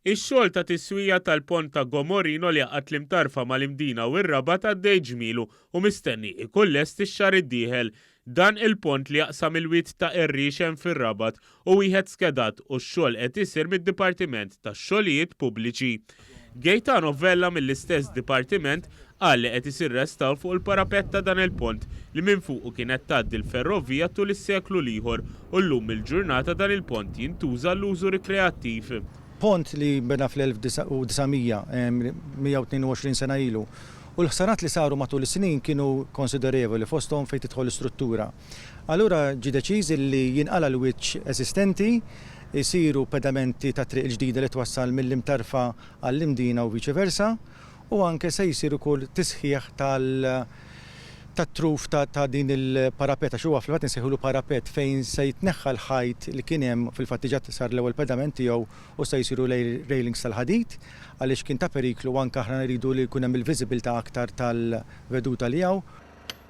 Ix-xogħol ta' tiswija tal-pont ta' Gomorino li għaqad l-imtarfa mal-Imdina u r-Rabat għaddej ġmielu u mistenni ikun lest ix-xahar id-dieħel. Dan il-pont li jaqsam il-wied ta' Errixem fir-Rabat u wieħed skedat u x-xogħol qed isir mid-Dipartiment tax-Xogħlijiet Pubbliċi. Gaetano Vella mill-istess dipartiment qal li qed isir restawr fuq il-parapett ta' dan il-pont li minn fuqu kienet tgħaddi l-ferrovija tul is-seklu ieħor u llum il-ġurnata dan il-pont jintuża l-użu rikreattiv. Pont li bena fl-1900, 122 sena ilu. U l-ħsarat li saru matul is-snin kienu konsiderevoli fosthom fejn tidħol l-istruttura. Allura ġie deċiż li jinqala l-wiċċ eżistenti, jsiru pedamenti ta' triq ġdida li twassal mill-imtarfa għall-Imdina u viċi versa, u anke se jsiru kull tisħiħ tat-truf ta' din il-parapeta xuwa fil-fatt insejħulu parapet fejn se jitneħħa l-ħajt li kien hemm fil-fattiġat sar l-ewwel pedament tiegħu u se jsiru railings tal-ħadid għaliex kien ta' periklu anke aħna nridu li jkun hemm il-visibilità aktar tal-veduta li hawn.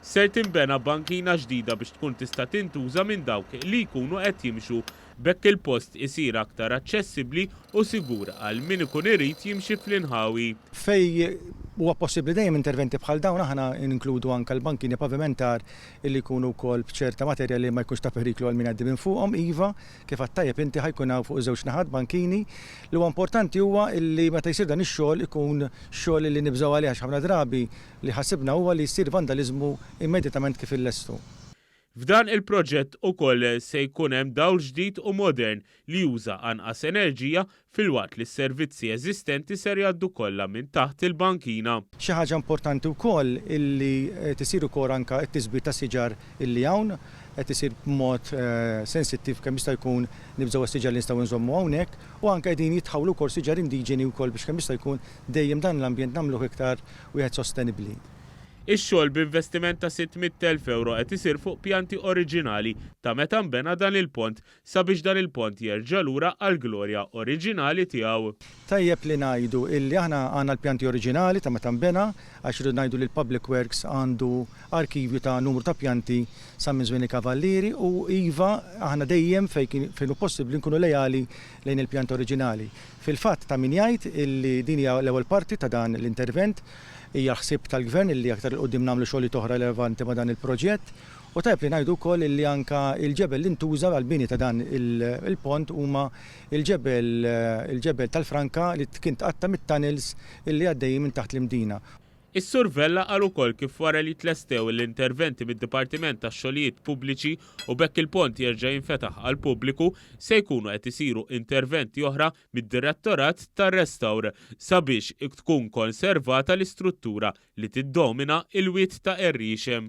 Ser tinbena bankina ġdida biex tkun tista' tintuża minn dawk li jkunu qed jimxu bekk il-post isir aktar aċċessibbli u sigur għal min ikun irid jimxi fl-inħawi. Fej huwa possibbli dejjem interventi bħal dawn aħna inkludu anke l-bankini pavimentar illi jkunu wkoll b'ċerta materjali ma jkunx ta' periklu għal min għaddi minn fuqhom iva kif għattajjeb inti ħajkun hawn fuq żewġ naħat bankini li huwa importanti huwa illi meta jsir dan ix-xogħol ikun xogħol li nibżgħu għalih għax ħafna drabi li ħassibna huwa li jsir vandaliżmu immedjatament kif illestu. F'dan il-proġett ukoll se jkun hemm dawl ġdid u modern li juża anqas enerġija filwaqt li s-servizzi eżistenti ser jgħaddu kollha minn taħt il-bankina. Xi ħaġa importanti wkoll illi tisir ukoll anke t-tisbir ta' siġar illi hawn qed isir b'mod sensittiv kemm jista' jkun nibżgħu s-siġar li nistgħu nżommu hawnhekk u anke qegħdin jitħawlu wkoll siġar indiġeni wkoll biex kemm jista' jkun dejjem dan l-ambjent nagħmluh iktar wieħed sostenibbli. Ix-xogħol b'investiment ta' 600,000 euro qed isir fuq pjanti oriġinali ta' meta nbena dan il-pont sabiex dan il-pont jerġa' lura għall-glorja oriġinali tiegħu. Tajjeb li ngħidu illi aħna għandna l-pjanti oriġinali ta' meta nbena għax irid ngħidu li l-Public Works għandu arkivju ta' numru ta' pjanti sa minn żmieni kavallieri u iva aħna dejjem fejn hu possibbli nkunu lejali lejn il-pjanti oriġinali. Fil-fatt ta' min jgħid illi din hija l-ewwel parti ta' dan l-intervent hija ħsieb tal-gvern illi aktar il-qudiem nagħmlu xogħol toħra relevanti ma' dan il-proġett u tajb li ngħidu wkoll illi anke il-ġebel li ntuża għall-bini ta' dan il-pont huma il-ġebel tal-Franka li kien tqatta mit-tunnels illi għaddejjin minn taħt l-Imdina. Is-Sur Vella qal ukoll kif wara li tlestew l-interventi mid-Dipartiment tax-Xogħlijiet Pubbliċi u bekk il-pont jerġa' jinfetaħ għal pubbliku se jkunu qed isiru interventi oħra mid-Direttorat tar-Restawr sabiex tkun konservata l-istruttura li tiddomina il-wied ta' Errixem.